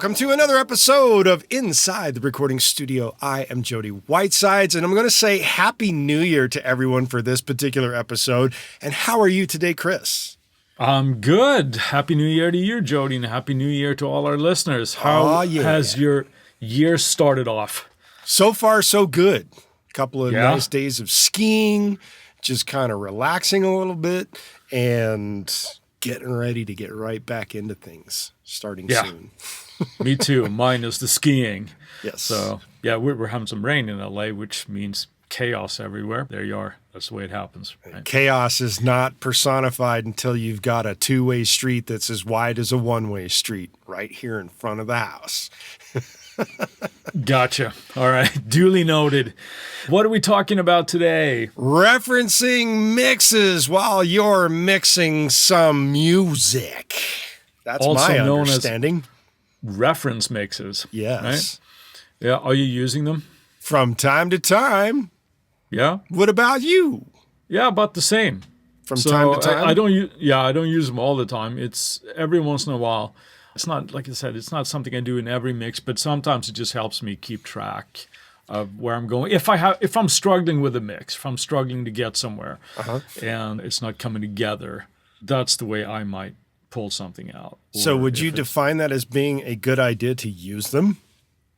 Welcome to another episode of Inside the Recording Studio. I am Jody Whitesides, and I'm going to say Happy New Year to everyone for this particular episode. And how are you today, Chris? I'm good. Happy New Year to you, Jody, and Happy New Year to all our listeners. How has your year started off? So far, so good. A couple of nice days of skiing, just kind of relaxing a little bit, and getting ready to get right back into things starting soon. Me too. Mine is the skiing. Yes. So, we're having some rain in LA, which means chaos everywhere. There you are. That's the way it happens. Right? Chaos is not personified until you've got a two-way street that's as wide as a one-way street right here in front of the house. Gotcha. All right. Duly noted. What are we talking about today? Referencing mixes while you're mixing some music. That's also my understanding. As reference mixes. Yes. Right? Yeah. Are you using them? From time to time. Yeah. What about you? Yeah, about the same. From time to time? I don't use them all the time. It's every once in a while. It's not, like I said, it's not something I do in every mix, but sometimes it just helps me keep track of where I'm going. If I'm struggling with a mix, if I'm struggling to get somewhere and it's not coming together, that's the way I might pull something out. So would you define that as being a good idea to use them?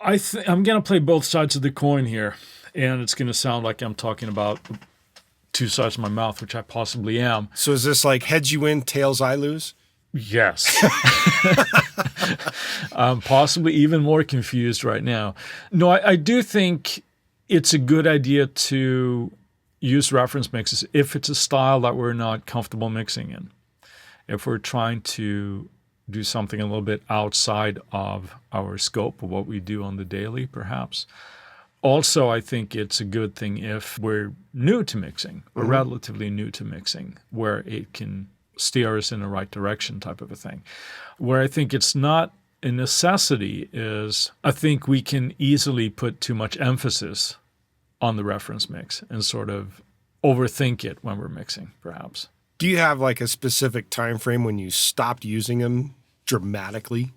I'm going to play both sides of the coin here, and it's going to sound like I'm talking about two sides of my mouth, which I possibly am. So is this like heads you win, tails I lose? Yes. I'm possibly even more confused right now. No, I do think it's a good idea to use reference mixes if it's a style that we're not comfortable mixing in. If we're trying to do something a little bit outside of our scope of what we do on the daily, perhaps. Also, I think it's a good thing if we're new to mixing, or relatively new to mixing, where it can steer us in the right direction type of a thing. Where I think it's not a necessity is I think we can easily put too much emphasis on the reference mix and sort of overthink it when we're mixing, perhaps. Do you have like a specific time frame when you stopped using them dramatically?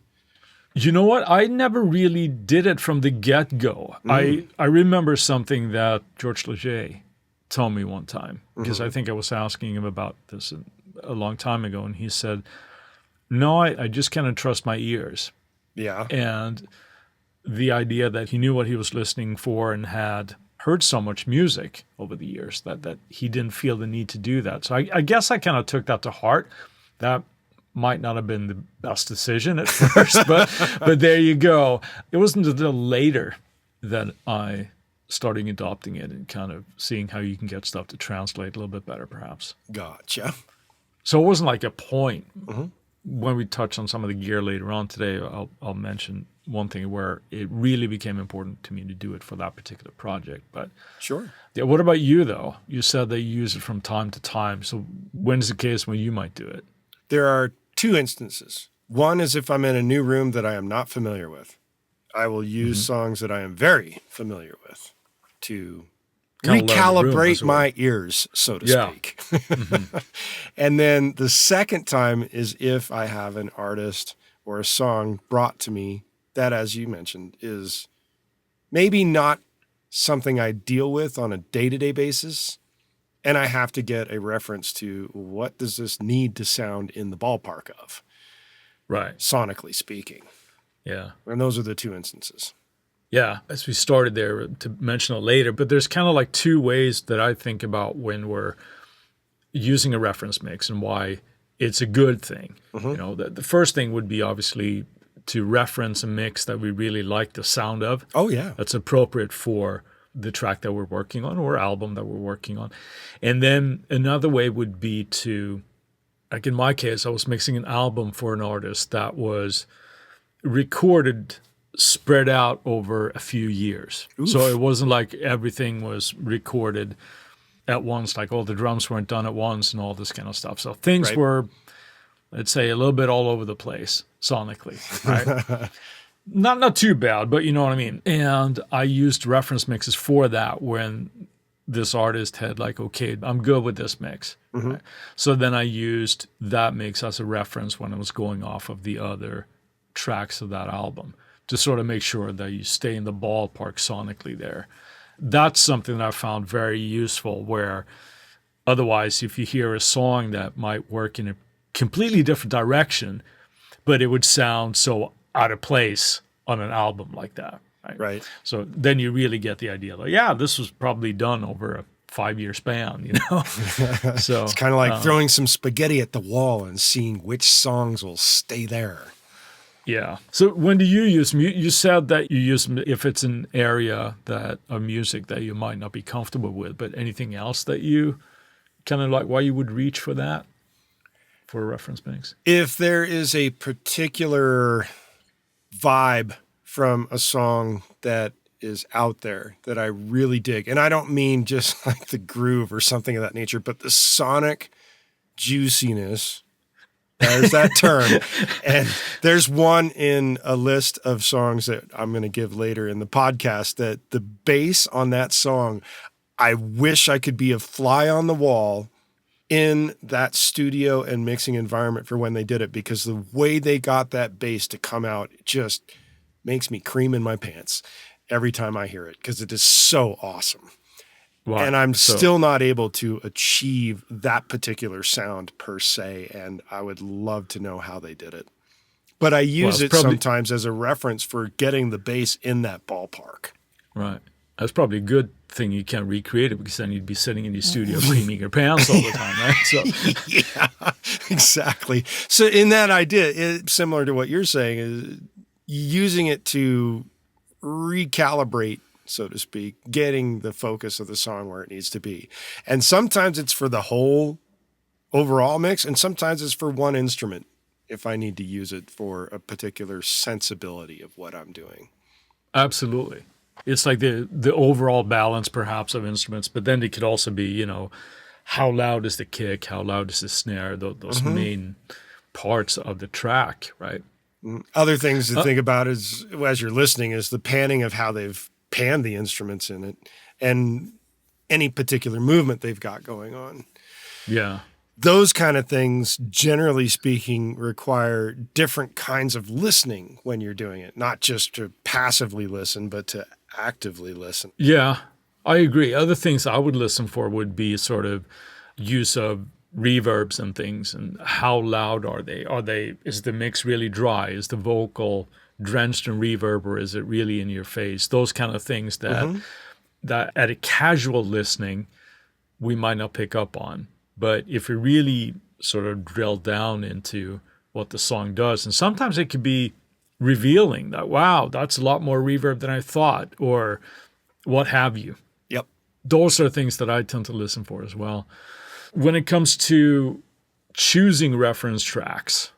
You know what? I never really did it from the get-go. I remember something that George Leger told me one time, because I think I was asking him about this a long time ago, and he said, no, I just kind of trust my ears. Yeah. And the idea that he knew what he was listening for and had heard so much music over the years that he didn't feel the need to do that. So I guess I kind of took that to heart. That might not have been the best decision at first, but there you go. It wasn't until later that I started adopting it and kind of seeing how you can get stuff to translate a little bit better, perhaps. Gotcha. So it wasn't like a point. When we touch on some of the gear later on today, I'll mention one thing where it really became important to me to do it for that particular project. But sure. Yeah, what about you, though? You said that you use it from time to time. So when's the case when you might do it? There are two instances. One is if I'm in a new room that I am not familiar with. I will use songs that I am very familiar with to recalibrate my ears, so to speak. And then the second time is if I have an artist or a song brought to me that, as you mentioned, is maybe not something I deal with on a day-to-day basis, and I have to get a reference to what does this need to sound in the ballpark of, right? Sonically speaking. Yeah. And those are the two instances. Yeah, as we started there to mention it later, but there's kind of like two ways that I think about when we're using a reference mix and why it's a good thing. You know, the first thing would be obviously to reference a mix that we really like the sound of. Oh, yeah. That's appropriate for the track that we're working on or album that we're working on. And then another way would be to, like in my case, I was mixing an album for an artist that was recorded spread out over a few years. Oof. So it wasn't like everything was recorded at once, like all the drums weren't done at once and all this kind of stuff. So things were, let's say, a little bit all over the place sonically, right? Not too bad, but you know what I mean. And I used reference mixes for that when this artist had like, okay, I'm good with this mix. Right? So then I used that mix as a reference when I was going off of the other tracks of that album to sort of make sure that you stay in the ballpark sonically there. That's something that I found very useful, where otherwise, if you hear a song that might work in a completely different direction, but it would sound so out of place on an album like that. Right. So then you really get the idea, like, yeah, this was probably done over a 5-year span, you know? So it's kind of like throwing some spaghetti at the wall and seeing which songs will stay there. Yeah. So when do you use them? You said that you use them if it's an area that of music that you might not be comfortable with, but anything else that you kind of like, why you would reach for that, for reference banks? If there is a particular vibe from a song that is out there that I really dig, and I don't mean just like the groove or something of that nature, but the sonic juiciness, there's that term. And there's one in a list of songs that I'm going to give later in the podcast that the bass on that song, I wish I could be a fly on the wall in that studio and mixing environment for when they did it, because the way they got that bass to come out just makes me cream in my pants every time I hear it, because it is so awesome. Wow. And I'm still not able to achieve that particular sound per se, and I would love to know how they did it. But I use it sometimes as a reference for getting the bass in that ballpark. Right. That's probably a good thing you can't recreate it, because then you'd be sitting in your studio creaming your pants all the time, right? So yeah, exactly. So in that idea, similar to what you're saying, is using it to recalibrate, so to speak, getting the focus of the song where it needs to be. And sometimes it's for the whole overall mix, and sometimes it's for one instrument if I need to use it for a particular sensibility of what I'm doing. Absolutely. It's like the overall balance perhaps of instruments, but then it could also be, you know, how loud is the kick, how loud is the snare, those main parts of the track, right? Other things to think about is, as you're listening, is the panning of how they've panned the instruments in it and any particular movement they've got going on. Yeah. Those kind of things, generally speaking, require different kinds of listening when you're doing it, not just to passively listen, but to actively listen. Yeah, I agree. Other things I would listen for would be sort of use of reverbs and things, and how loud are they? Is the mix really dry? Is the vocal drenched in reverb, or is it really in your face? Those kind of things that at a casual listening we might not pick up on. But if you really sort of drill down into what the song does, and sometimes it could be revealing that, wow, that's a lot more reverb than I thought, or what have you. Yep. Those are things that I tend to listen for as well. When it comes to choosing reference tracks,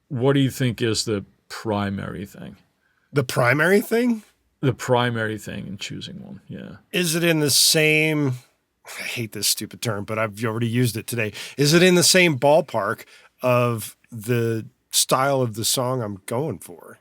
what do you think is the primary thing? The primary thing? The primary thing in choosing one, yeah. Is it in the same, I hate this stupid term, but I've already used it today. Is it in the same ballpark of the style of the song I'm going for?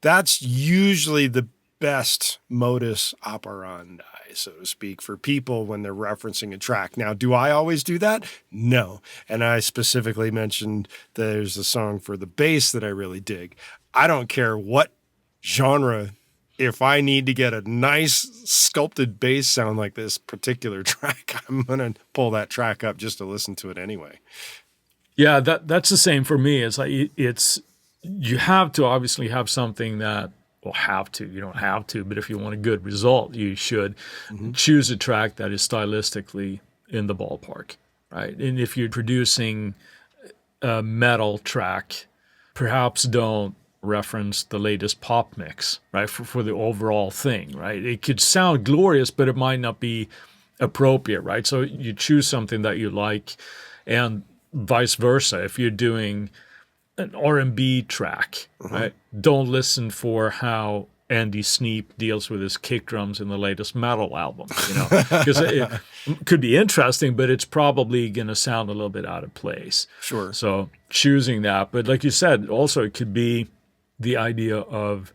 That's usually the best modus operandi, so to speak, for people when they're referencing a track. Now, do I always do that? No. And I specifically mentioned there's a song for the bass that I really dig. I don't care what genre. If I need to get a nice sculpted bass sound like this particular track, I'm going to pull that track up just to listen to it anyway. Yeah, that's the same for me. It's like you have to obviously have something that, well, you don't have to, but if you want a good result, you should choose a track that is stylistically in the ballpark, right? And if you're producing a metal track, perhaps don't reference the latest pop mix, right? For the overall thing, right? It could sound glorious, but it might not be appropriate, right? So you choose something that you like, and vice versa. If you're doing an R&B track, right? Don't listen for how Andy Sneap deals with his kick drums in the latest metal album, you know, because it could be interesting, but it's probably going to sound a little bit out of place. Sure. So choosing that, but like you said, also it could be the idea of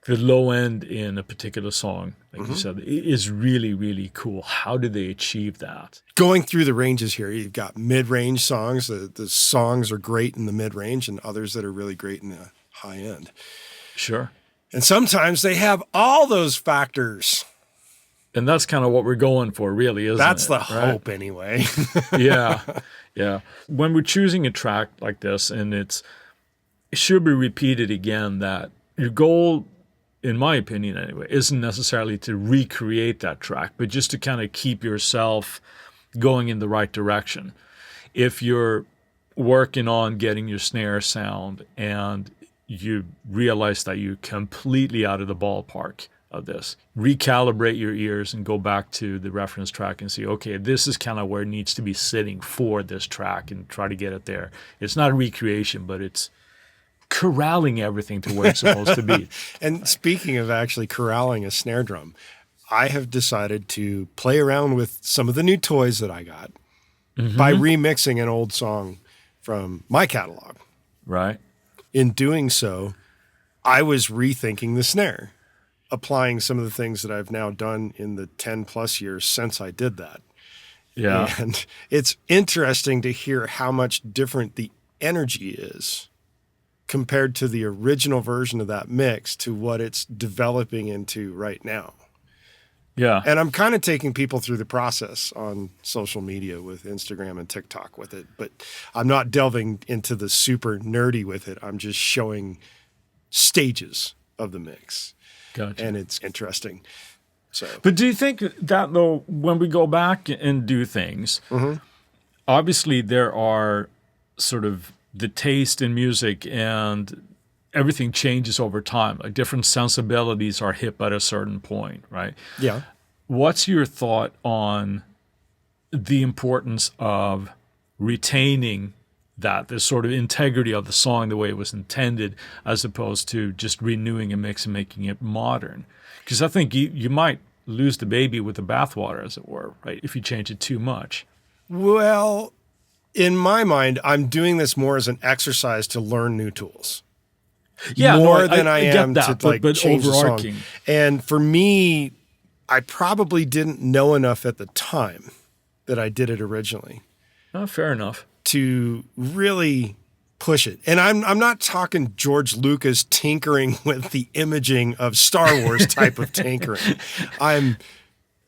the low end in a particular song, like you said, is really, really cool. How did they achieve that? Going through the ranges here, you've got mid-range songs. The songs are great in the mid-range, and others that are really great in the high end. Sure. And sometimes they have all those factors. And that's kind of what we're going for, really, isn't it? That's the hope, anyway. Yeah. Yeah. When we're choosing a track like this, and it should be repeated again, that your goal, in my opinion anyway, isn't necessarily to recreate that track, but just to kind of keep yourself going in the right direction. If you're working on getting your snare sound and you realize that you're completely out of the ballpark of this, recalibrate your ears and go back to the reference track and see, okay, this is kind of where it needs to be sitting for this track, and try to get it there. It's not a recreation, but it's corralling everything to where it's supposed to be. And speaking of actually corralling a snare drum, I have decided to play around with some of the new toys that I got by remixing an old song from my catalog. Right. In doing so, I was rethinking the snare, applying some of the things that I've now done in the 10 plus years since I did that. Yeah. And it's interesting to hear how much different the energy is compared to the original version of that mix to what it's developing into right now. Yeah. And I'm kind of taking people through the process on social media with Instagram and TikTok with it, but I'm not delving into the super nerdy with it. I'm just showing stages of the mix. Gotcha. And it's interesting. So, but do you think that, though, when we go back and do things, obviously there are sort of the taste in music and everything changes over time. Like different sensibilities are hit at a certain point, right? Yeah. What's your thought on the importance of retaining the sort of integrity of the song the way it was intended, as opposed to just renewing a mix and making it modern? Because I think you might lose the baby with the bathwater, as it were, right, if you change it too much. Well, in my mind, I'm doing this more as an exercise to learn new tools. Yeah, more than I am that, to but change overarching. The song. And for me, I probably didn't know enough at the time that I did it originally. Oh, fair enough. To really push it. And I'm not talking George Lucas tinkering with the imaging of Star Wars type of tinkering. I'm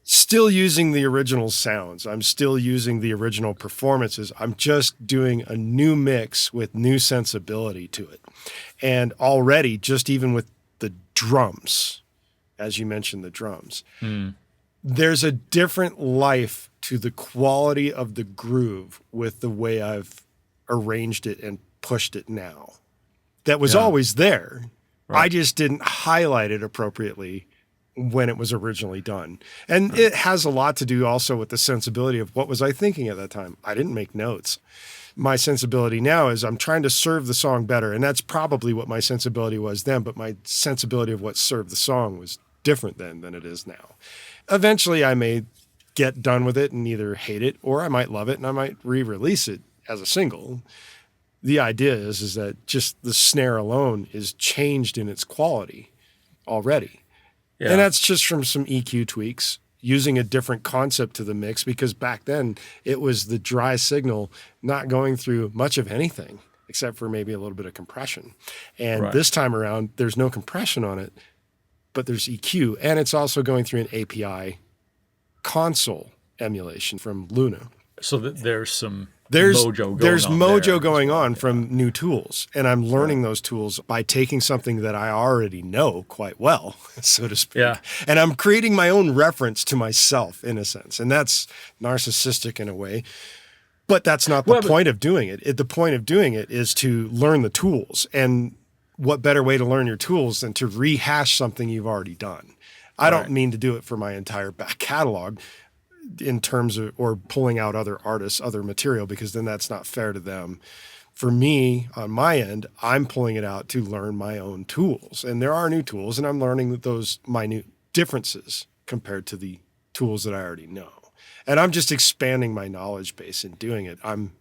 still using the original sounds. I'm still using the original performances. I'm just doing a new mix with new sensibility to it. And already, just even with the drums, as you mentioned, the drums, there's a different life to the quality of the groove with the way I've arranged it and pushed it now. That was always there. Right. I just didn't highlight it appropriately when it was originally done. And it has a lot to do also with the sensibility of what was I thinking at that time. I didn't make notes. My sensibility now is I'm trying to serve the song better. And that's probably what my sensibility was then, but my sensibility of what served the song was different then than it is now. Eventually I may get done with it and either hate it or I might love it and I might re-release it as a single. The idea is that just the snare alone is changed in its quality already. Yeah. And that's just from some EQ tweaks, using a different concept to the mix, because back then it was the dry signal not going through much of anything except for maybe a little bit of compression. And this time around, there's no compression on it, but there's EQ. And it's also going through an API console emulation from Luna. So there's some mojo going on from new tools. And I'm learning those tools by taking something that I already know quite well, so to speak. Yeah. And I'm creating my own reference to myself in a sense. And that's narcissistic in a way. But that's not the point of doing it. The point of doing it is to learn the tools. And what better way to learn your tools than to rehash something you've already done? I don't mean to do it for my entire back catalog in terms of, or pulling out other artists, other material, because then that's not fair to them. For me, on my end, I'm pulling it out to learn my own tools. And there are new tools, and I'm learning those minute differences compared to the tools that I already know. And I'm just expanding my knowledge base in doing it. I'm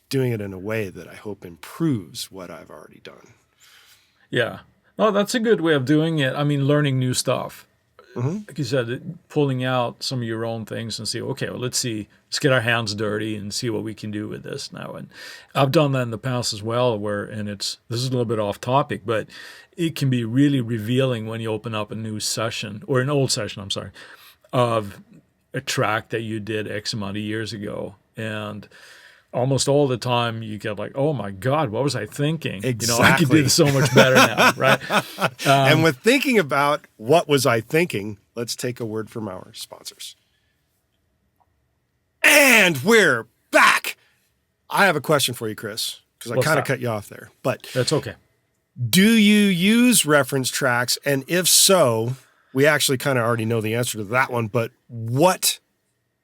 doing it in a way that I hope improves what I've already done. Yeah. Oh, that's a good way of doing it. I mean, learning new stuff. like you said, pulling out some of your own things and see, okay, well, let's get our hands dirty and see what we can do with this now. And I've done that in the past as well, this is a little bit off topic, but it can be really revealing when you open up a new session, or an old session, I'm sorry, of a track that you did X amount of years ago. And almost all the time you get like, oh my God, what was I thinking? Exactly. I could do this so much better now, right? And with thinking about what was I thinking, let's take a word from our sponsors. And we're back. I have a question for you, Chris, because I kind of cut you off there. But that's okay. Do you use reference tracks? And if so, we actually kind of already know the answer to that one, but what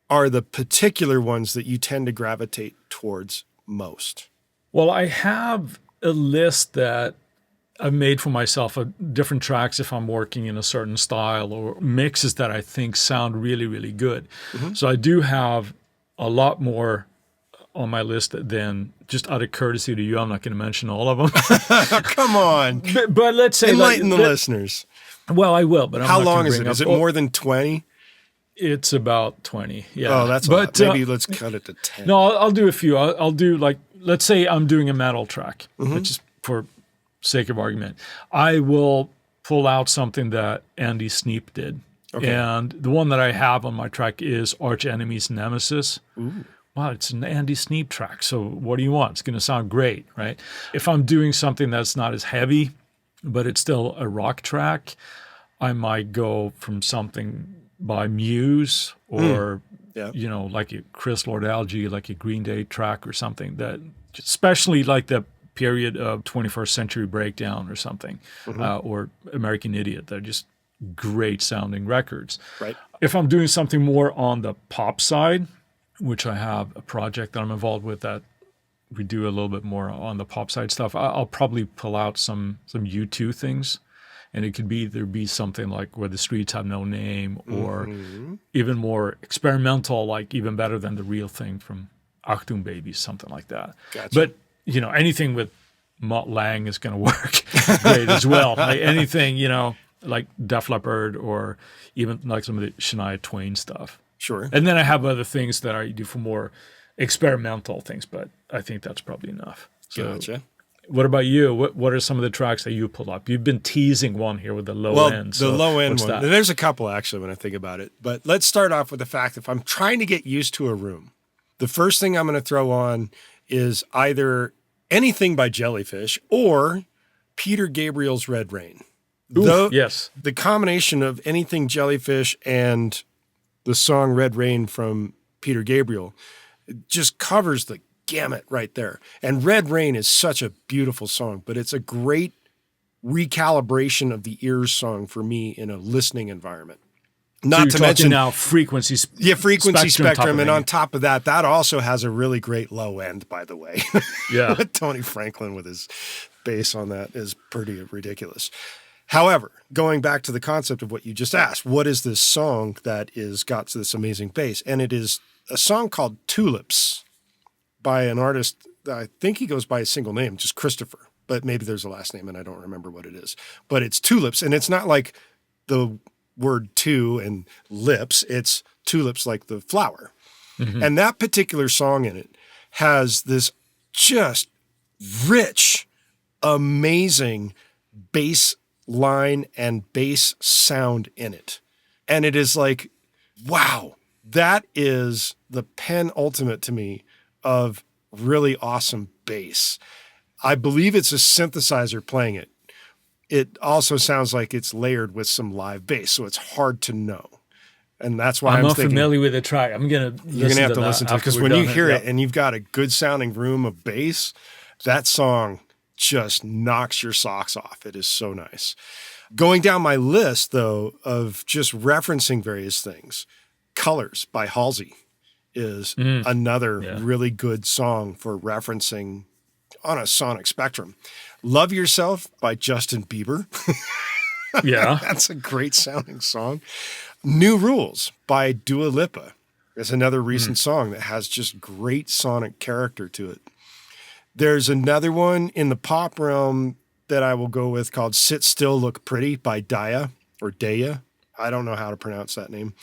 are the particular ones that you tend to gravitate towards most? Well, I have a list that I've made for myself of different tracks if I'm working in a certain style, or mixes that I think sound really, really good. So I do have a lot more on my list than, just out of courtesy to you, I'm not going to mention all of them. Come on. But let's say... Enlighten the listeners. Well, I will, but I'm How not long is it? Is it more than 20? It's about 20. Yeah. Oh, that's a lot. Maybe let's cut it to 10. No, I'll do a few. I'll do, like, let's say I'm doing a metal track, which is for sake of argument. I will pull out something that Andy Sneap did. Okay. And the one that I have on my track is Arch Enemy's Nemesis. Ooh. Wow, it's an Andy Sneap track. So what do you want? It's going to sound great, right? If I'm doing something that's not as heavy, but it's still a rock track, I might go from something by Muse, or like a Chris Lord-Alge, like a Green Day track or something, that especially like the period of 21st Century Breakdown or something, or American Idiot. They're just great sounding records. Right. If I'm doing something more on the pop side, which I have a project that I'm involved with that we do a little bit more on the pop side stuff, I'll probably pull out some U2 things. And it could either be something like Where the Streets Have No Name, or even more experimental, like even better than The Real Thing from Achtung Babies, something like that. Gotcha. But, anything with Mutt Lange is going to work great as well. Like anything, like Def Leppard, or even like some of the Shania Twain stuff. Sure. And then I have other things that I do for more experimental things, but I think that's probably enough. So, gotcha. What about you? What are some of the tracks that you pull up? You've been teasing one here with the low end. The low end one. There's a couple, actually, when I think about it. But let's start off with the fact that if I'm trying to get used to a room, the first thing I'm going to throw on is either anything by Jellyfish or Peter Gabriel's Red Rain. Yes. The combination of anything Jellyfish and the song Red Rain from Peter Gabriel just covers the gamut right there. And Red Rain is such a beautiful song, but it's a great recalibration of the ears song for me in a listening environment. Not to mention now frequency spectrum. And on top of that, that also has a really great low end, by the way. Yeah. Tony Franklin with his bass on that is pretty ridiculous. However, going back to the concept of what you just asked, what is this song that is got this amazing bass? And it is a song called Tulips, by an artist, I think he goes by a single name, just Christopher, but maybe there's a last name and I don't remember what it is. But it's Tulips, and it's not like the word two and lips, it's tulips like the flower. And that particular song in it has this just rich, amazing bass line and bass sound in it. And it is like, wow, that is the penultimate to me of really awesome bass. I believe it's a synthesizer playing it. It also sounds like it's layered with some live bass, so it's hard to know. And that's why I'm not familiar with the track. You're going to have to listen to it, because when you hear it and you've got a good sounding room of bass, that song just knocks your socks off. It is so nice. Going down my list, though, of just referencing various things, Colors by Halsey is another really good song for referencing on a sonic spectrum. Love Yourself by Justin Bieber. Yeah. That's a great sounding song. New Rules by Dua Lipa is another recent song that has just great sonic character to it. There's another one in the pop realm that I will go with called Sit Still, Look Pretty by Daya. I don't know how to pronounce that name.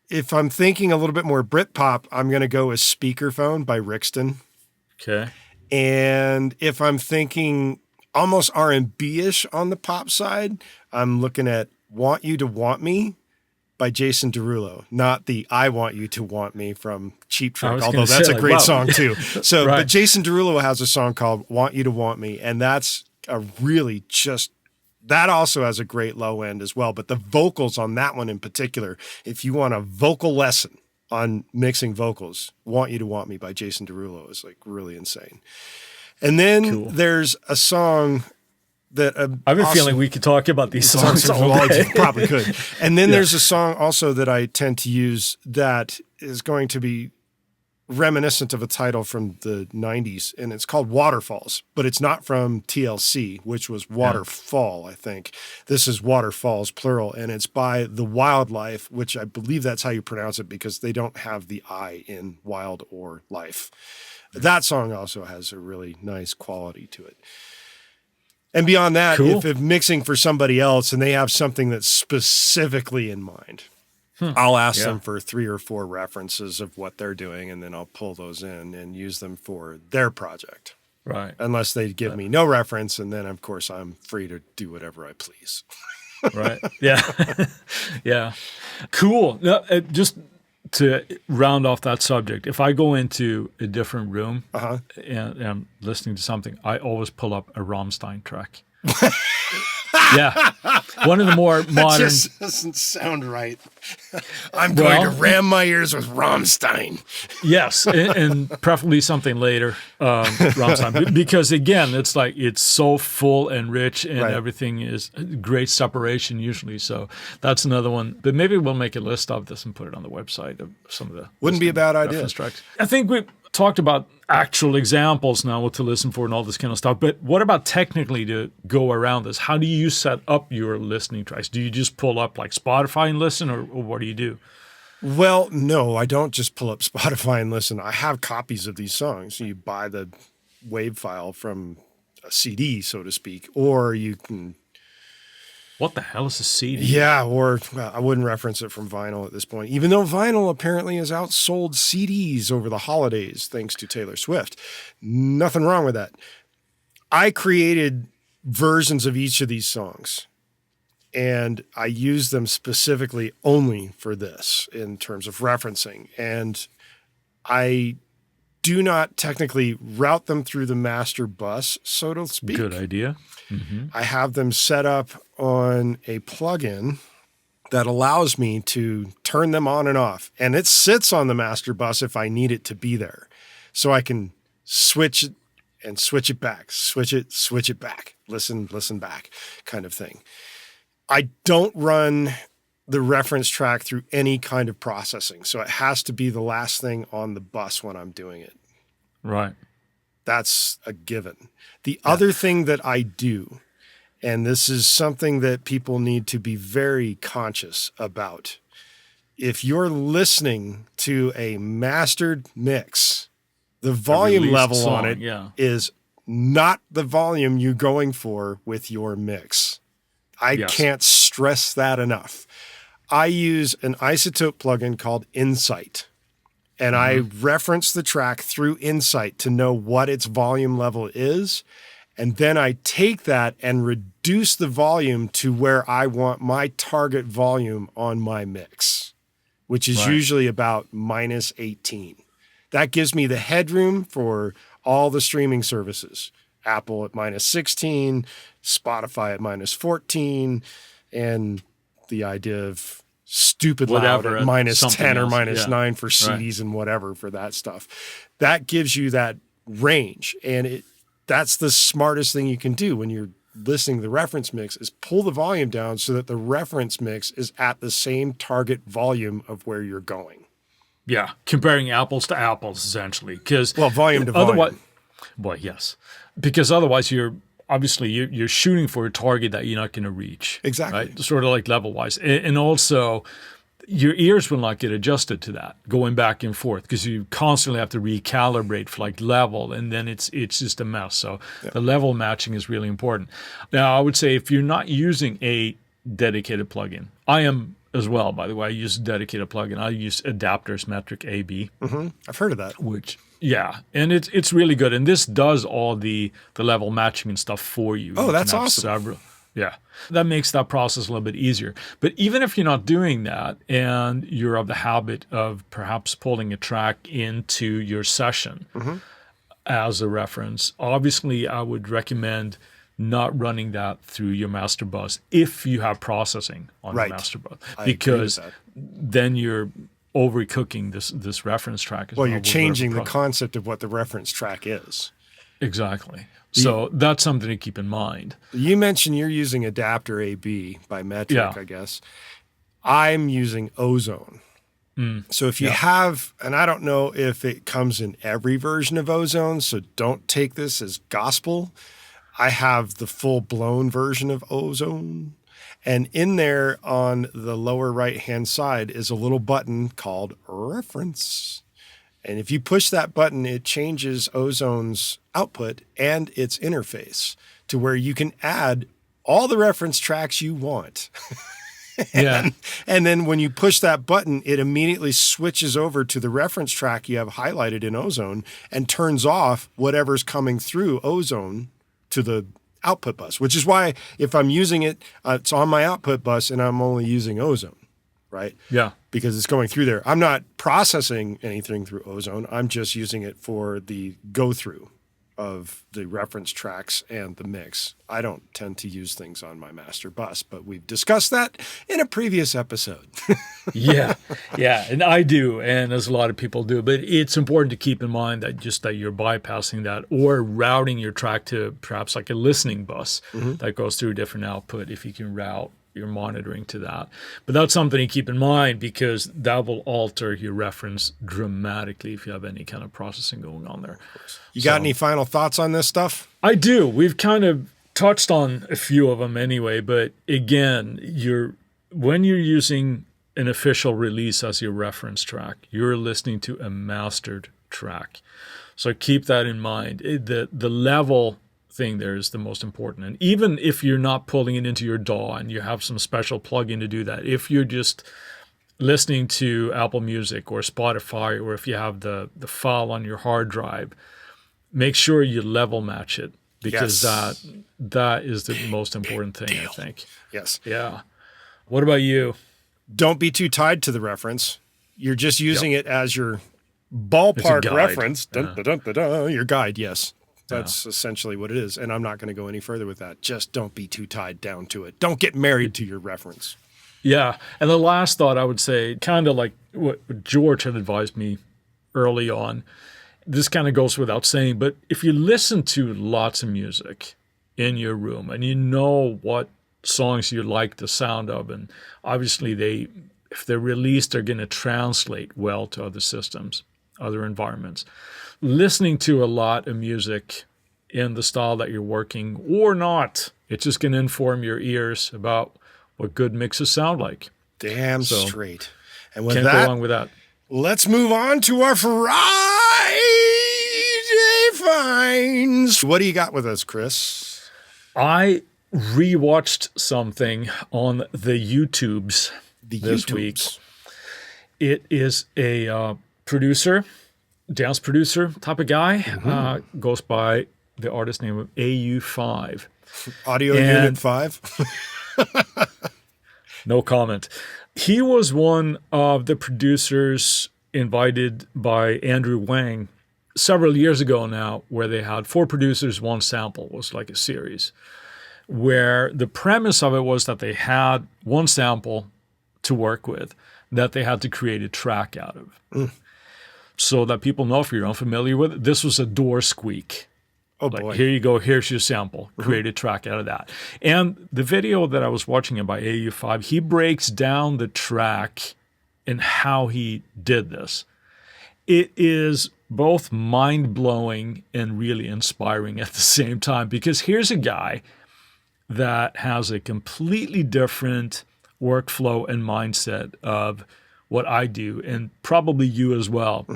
If I'm thinking a little bit more Britpop, I'm going to go with Speakerphone by Rixton. Okay. And if I'm thinking almost R&B-ish on the pop side, I'm looking at Want You to Want Me by Jason Derulo, not the I Want You to Want Me from Cheap Trick, although that's a great song too. So, right. But Jason Derulo has a song called Want You to Want Me, and that's a really just, that also has a great low end as well. But the vocals on that one in particular, if you want a vocal lesson on mixing vocals, Want You to Want Me by Jason Derulo is like really insane. And then there's a song that I have a feeling we could talk about these songs all day. Probably could. And then there's a song also that I tend to use that is going to be reminiscent of a title from the 90s, and it's called Waterfalls, but it's not from TLC, which was Waterfall, I think. This is Waterfalls, plural, and it's by The Wildlife, which I believe that's how you pronounce it because they don't have the I in wild or life. That song also has a really nice quality to it. And beyond that, if mixing for somebody else and they have something that's specifically in mind, I'll ask them for 3 or 4 references of what they're doing, and then I'll pull those in and use them for their project. Right. Unless they give me no reference, and then, of course, I'm free to do whatever I please. Right. Yeah. Yeah. Cool. Now, just to round off that subject, if I go into a different room and I'm listening to something, I always pull up a Rammstein track. Yeah. One of the more modern... That just doesn't sound right. I'm going to ram my ears with Rammstein. Yes, and preferably something later, Rammstein. Because again, it's like it's so full and rich and everything is great separation usually. So that's another one. But maybe we'll make a list of this and put it on the website of some of the... Wouldn't be a bad idea. Tracks. I think we talked about actual examples now, what to listen for and all this kind of stuff. But what about technically to go around this? How do you set up your listening tracks? Do you just pull up like Spotify and listen, or what do you do? Well, no, I don't just pull up Spotify and listen. I have copies of these songs. You buy the WAV file from a CD, so to speak, or you can... What the hell is a CD? Yeah, or I wouldn't reference it from vinyl at this point, even though vinyl apparently has outsold CDs over the holidays, thanks to Taylor Swift. Nothing wrong with that. I created versions of each of these songs, and I use them specifically only for this in terms of referencing. And I do not technically route them through the master bus, so to speak. Good idea. Mm-hmm. I have them set up on a plugin that allows me to turn them on and off. And it sits on the master bus if I need it to be there. So I can switch it and switch it back, switch it back, listen back kind of thing. I don't run the reference track through any kind of processing. So it has to be the last thing on the bus when I'm doing it. Right. That's a given. The other thing that I do, and this is something that people need to be very conscious about, if you're listening to a mastered mix, the volume level on it is not the volume you're going for with your mix. I can't stress that enough. I use an isotope plugin called Insight. And I reference the track through Insight to know what its volume level is. And then I take that and reduce the volume to where I want my target volume on my mix, which is usually about -18. That gives me the headroom for all the streaming services. Apple at -16, Spotify at -14, and the idea of stupid loud at -10 or -9 for CDs and whatever for that stuff. That gives you that range. And that's the smartest thing you can do when you're listening to the reference mix is pull the volume down so that the reference mix is at the same target volume of where you're going. Yeah, comparing apples to apples, essentially. Volume to volume. Well, yes. Because otherwise you're shooting for a target that you're not going to reach. Exactly. Right? Sort of like level-wise. And also, your ears will not get adjusted to that, going back and forth, because you constantly have to recalibrate for like level, and then it's just a mess. So the level matching is really important. Now, I would say if you're not using a dedicated plugin. I am as well, by the way. I use a dedicated plugin. I use Adapters Metric AB. Mm-hmm. I've heard of that. Yeah, and it's really good. And this does all the level matching and stuff for you. Oh, that's awesome. Yeah, that makes that process a little bit easier. But even if you're not doing that and you're of the habit of perhaps pulling a track into your session as a reference, obviously I would recommend not running that through your master bus if you have processing on your master bus, because then you're overcooking this reference track as well. Well, you're changing the concept of what the reference track is. Exactly. So that's something to keep in mind. You mentioned you're using Adapter AB by Metric, I guess. I'm using Ozone. So if you have, and I don't know if it comes in every version of Ozone, so don't take this as gospel. I have the full-blown version of Ozone. And in there on the lower right-hand side is a little button called Reference. And if you push that button, it changes Ozone's output and its interface to where you can add all the reference tracks you want. And then when you push that button, it immediately switches over to the reference track you have highlighted in Ozone and turns off whatever's coming through Ozone to the output bus, which is why if I'm using it, it's on my output bus and I'm only using Ozone. Right? Yeah. Because it's going through there. I'm not processing anything through Ozone. I'm just using it for the go through of the reference tracks and the mix. I don't tend to use things on my master bus, but we've discussed that in a previous episode. Yeah. And I do, and as a lot of people do. But it's important to keep in mind that you're bypassing that or routing your track to perhaps like a listening bus that goes through a different output if you can route your monitoring to that. But that's something to keep in mind because that will alter your reference dramatically if you have any kind of processing going on there. You got any final thoughts on this stuff? I do. We've kind of touched on a few of them anyway, but again, when you're using an official release as your reference track, you're listening to a mastered track. So keep that in mind. The level thing there is the most important. And even if you're not pulling it into your DAW and you have some special plugin to do that, if you're just listening to Apple Music or Spotify, or if you have the file on your hard drive, make sure you level match it because that is the most important thing, I think. Yes. Yeah. What about you? Don't be too tied to the reference. You're just using it as your ballpark reference. Your guide, yes. That's essentially what it is. And I'm not going to go any further with that. Just don't be too tied down to it. Don't get married to your reference. Yeah. And the last thought I would say, kind of like what George had advised me early on, this kind of goes without saying, but if you listen to lots of music in your room and you know what songs you like the sound of, and obviously if they're released, they're going to translate well to other systems, other environments. Listening to a lot of music in the style that you're working or not, it's just going to inform your ears about what good mixes sound like. Damn straight. And with can't that, go wrong with that. Let's move on to our Friday finds. What do you got with us, Chris? I rewatched something on the YouTubes this week. It is a dance producer type of guy, goes by the artist name of AU5. Audio Unit 5? No comment. He was one of the producers invited by Andrew Wang several years ago now, where they had 4 producers, 1 sample. It was like a series, where the premise of it was that they had 1 sample to work with that they had to create a track out of. So that people know, if you're unfamiliar with it, this was a door squeak. Oh, boy. Here you go. Here's your sample. Create a track out of that. And the video that I was watching by AU5, he breaks down the track and how he did this. It is both mind-blowing and really inspiring at the same time, because here's a guy that has a completely different workflow and mindset of what I do, and probably you as well.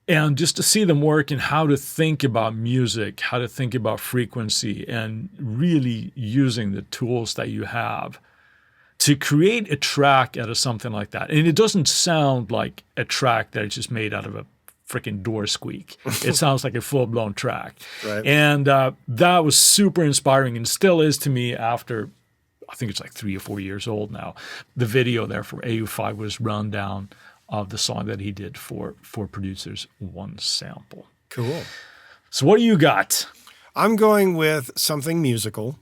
And just to see them work and how to think about music, how to think about frequency, and really using the tools that you have to create a track out of something like that. And it doesn't sound like a track that is just made out of a freaking door squeak. It sounds like a full-blown track. Right. And that was super inspiring and still is to me after, I think it's like 3 or 4 years old now. The video there for AU5 was run down of the song that he did for Producers One Sample. Cool. So what do you got? I'm going with something musical,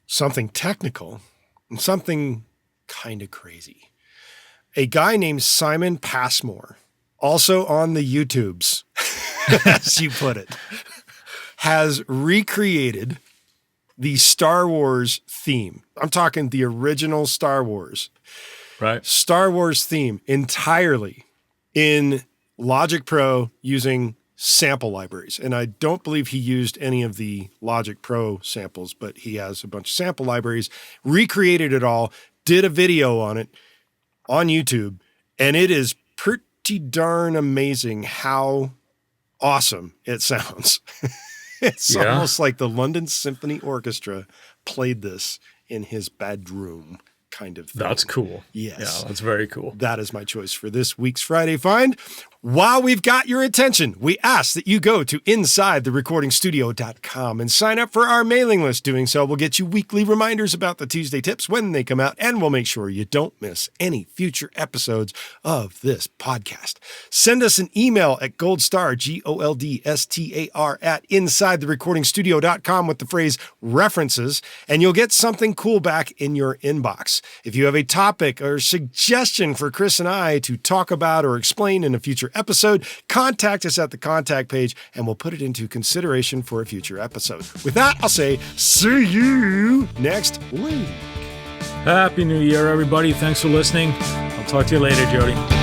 something technical, and something kind of crazy. A guy named Simon Passmore, also on the YouTubes, as you put it, has recreated the Star Wars theme. I'm talking the original Star Wars. Right. Star Wars theme entirely in Logic Pro using sample libraries. And I don't believe he used any of the Logic Pro samples, but he has a bunch of sample libraries, recreated it all, did a video on it on YouTube, and it is pretty darn amazing how awesome it sounds. It's almost like the London Symphony Orchestra played this in his bedroom kind of thing. That's cool. Yes. Yeah, that's very cool. That is my choice for this week's Friday Find. While we've got your attention, we ask that you go to InsideTheRecordingStudio.com and sign up for our mailing list. Doing so will get you weekly reminders about the Tuesday tips when they come out, and we'll make sure you don't miss any future episodes of this podcast. Send us an email at goldstar, GOLDSTAR, at InsideTheRecordingStudio.com with the phrase references, and you'll get something cool back in your inbox. If you have a topic or suggestion for Chris and I to talk about or explain in a future episode, contact us at the contact page and we'll put it into consideration for a future episode. With that, I'll say, see you next week. Happy New Year, everybody. Thanks for listening. I'll talk to you later, Jody.